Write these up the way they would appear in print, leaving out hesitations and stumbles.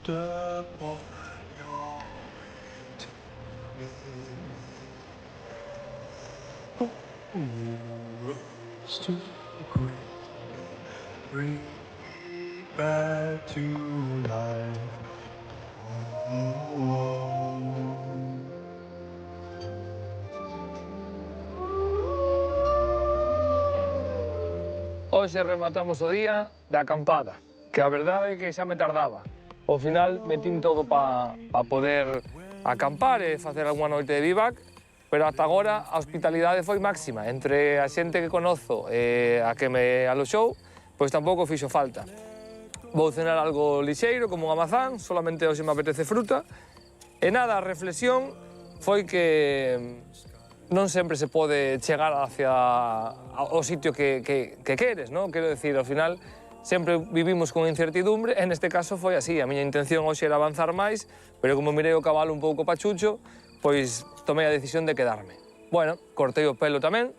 Step on your rose to green, bring me back to life. Hoxe rematamos o día da acampada, que a verdade é que xa me tardaba. Ao final metín todo para poder acampar e facer algunha noite de vivac, pero ata agora a hospitalidade foi máxima. Entre a xente que conozo e a que me aloxou, pois tampouco fixo falta. Vou cenar algo lixeiro, como unha mazán, solamente hoxe me apetece fruta. E nada, a reflexión foi que non sempre se pode chegar hacia o sitio que queres, non? Quero decir, ao final, sempre vivimos con incertidumbre, e neste caso foi así. A miña intención hoxe era avanzar máis, pero como mirei o cabalo un pouco pachucho, pois tomei a decisión de quedarme. Bueno, cortei o pelo tamén,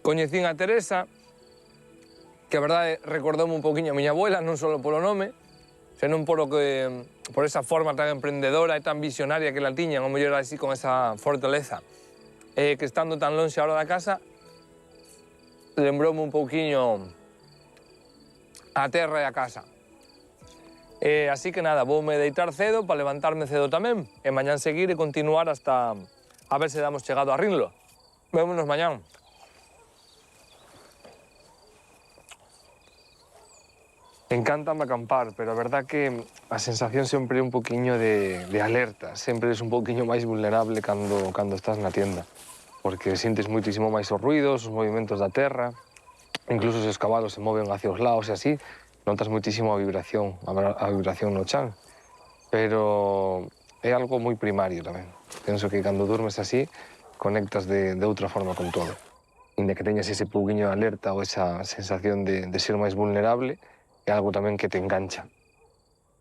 coñecín a Teresa, que a verdade recordoume un pouquiño a miña abuela, non só polo nome, senón por esa forma tan emprendedora e tan visionaria que la tiñan, ou mellor así con esa fortaleza. Que estando tan lonxe ahora da casa, lembroume un pouquiño a terra e a casa. Así que nada, voume deitar cedo para levantarme cedo tamén, e mañán seguir e continuar hasta a ver se damos chegado a Rinlo. Vémonos mañán. Encántame acampar, pero a verdad que a sensación sempre é un poquinho de alerta. Sempre és un poquinho máis vulnerable cando estás na tienda, porque sintes moitísimo máis os ruidos, os movimentos da terra, incluso se os cabalos se moven hacia os lados e así, notas moitísimo a vibración no chan. Pero é algo moi primario tamén. Penso que cando durmes así, conectas de outra forma con todo. Inda que teñas ese pouquiño de alerta ou esa sensación de ser máis vulnerable, é algo tamén que te engancha.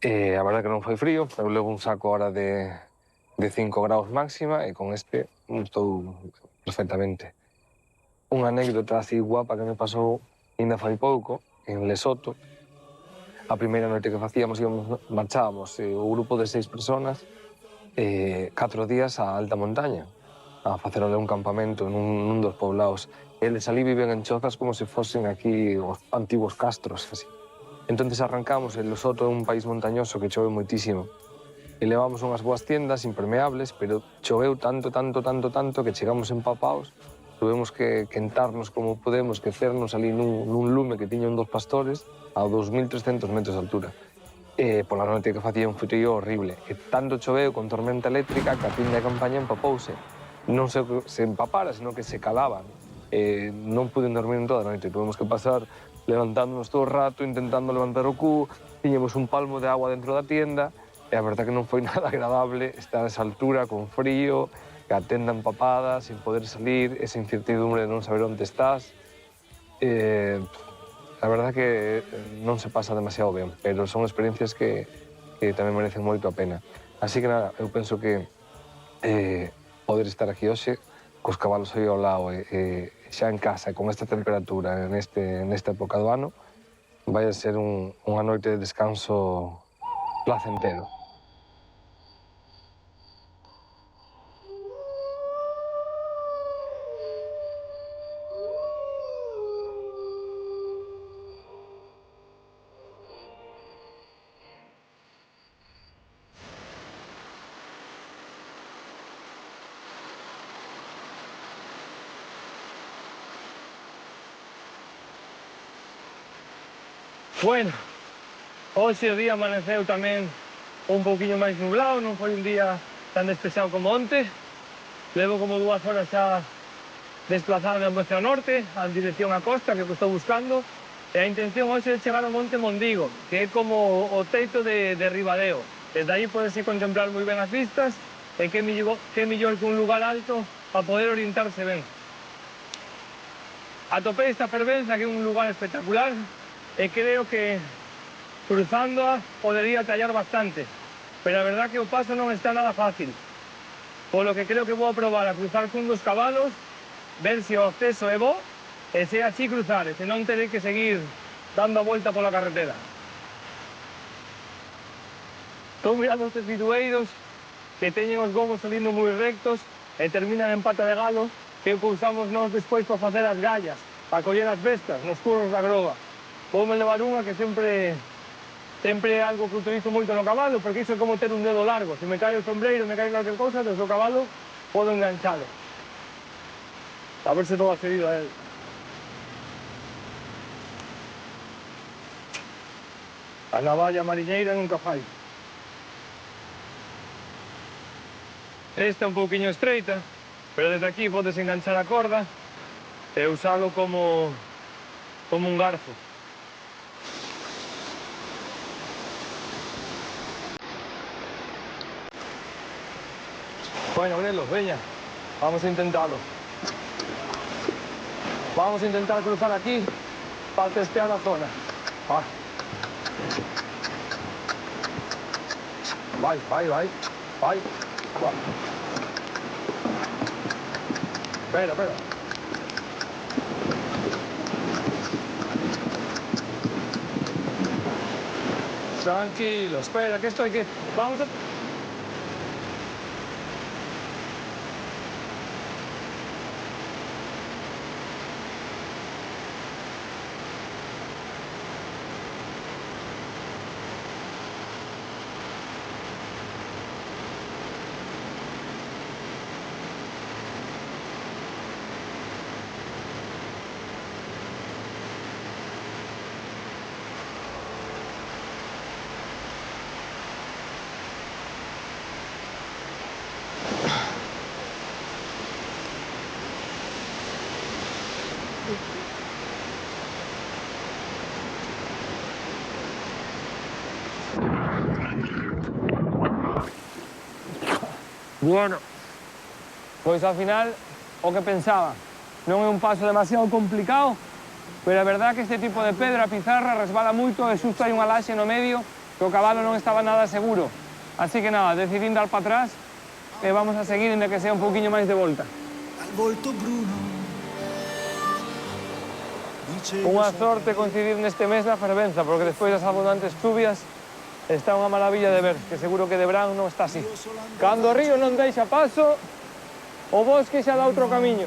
A verdade que non foi frío, eu levo un saco ahora de 5 graus máxima e con este estou perfectamente. Unha anécdota así guapa que me pasou ainda fai pouco, en Lesoto. A primeira noite que facíamos marchábamos o grupo de 6 personas 4 días a alta montaña a facer un campamento nun dos poblados. Eles ali viven en chozas como se fosen aquí os antigos castros, así. Entonces arrancamos, en Lesoto é un país montañoso que chove moitísimo. E levamos unhas boas tiendas impermeables, pero choveu tanto que chegamos empapaos. Tuvemos que quentarnos como podemos, quecernos ali nun lume que tiña un dos pastores a 2.300 metros de altura. Pola noite que facía un frío horrible. E tanto choveu con tormenta eléctrica que a tienda de campaña empapouse. Non se empapara, senón que se calaban. Non puden dormir en toda a noite. Tuvemos que pasar levantándonos todo o rato, intentando levantar o cu, tiñemos un palmo de agua dentro da tienda, e a verdade que non foi nada agradable estar a esa altura, con frío, que a tenda empapada, sin poder salir, esa incertidumbre de non saber onde estás. A verdade que non se pasa demasiado ben, pero son experiencias que tamén merecen moito a pena. Así que nada, eu penso que poder estar aquí hoxe, cos cabalos aí ao lado e xa en casa, con esta temperatura, nesta época do ano, vai a ser unha noite de descanso placentero. Bueno, hoxe o día amaneceu tamén un pouquiño máis nublado, non foi un día tan despexado como onte. Levo como 2 horas xa desplazado hacia o norte, en dirección á costa, que o estou buscando. E a intención hoxe é chegar ao Monte Mondigo, que é como o teito de Ribadeo. Desde aí podese contemplar moi ben as vistas, e que mellor que un lugar alto para poder orientarse ben. Atopei esta fervenza, que é un lugar espectacular, e creo que cruzándoa podería tallar bastante, pero a verdad que o paso non está nada fácil, polo que creo que vou a probar a cruzar cun dos cabalos, ver se o acceso é bo, e se así cruzar, e se non terei que seguir dando a volta pola carretera. Estou mirando estes bidueiros que teñen os gomos salindo moi rectos e terminan en pata de galo, que é o que usamos nós despois para facer as gallas, para coller as bestas nos curros da groba. Voume levar unha que sempre é algo que utilizo moito no cabalo, porque iso é como ter un dedo largo. Se me cae o sombreiro, me cae calquer cousa, desde o cabalo podo enganchalo. A ver se non ha seguido a él. A navalla mariñeira nunca fai. Esta é un pouquiño estreita, pero desde aquí podes enganchar a corda e usalo como un garfo. Bueno, Nelo, veña, vamos a intentarlo. Vamos a intentar cruzar aquí para testear la zona. Va. Vai. Va. Espera. Tranquilo, espera, que estoy que... Vamos a... Bueno, pois ao final o que pensaba. Non é un paso demasiado complicado, pero a verdad que este tipo de pedra, pizarra, resbala moito e xusto hai unha laxe no medio que o cabalo non estaba nada seguro. Así que nada, decidín dar para atrás e vamos a seguir ainda que sea un pouquiño máis de volta. Unha sorte coincidir neste mes da fervenza, porque despois das abundantes chuvias está unha maravilla de ver, que seguro que de verán non está así. Cando o río non deixa paso, o bosque xa dá outro camiño.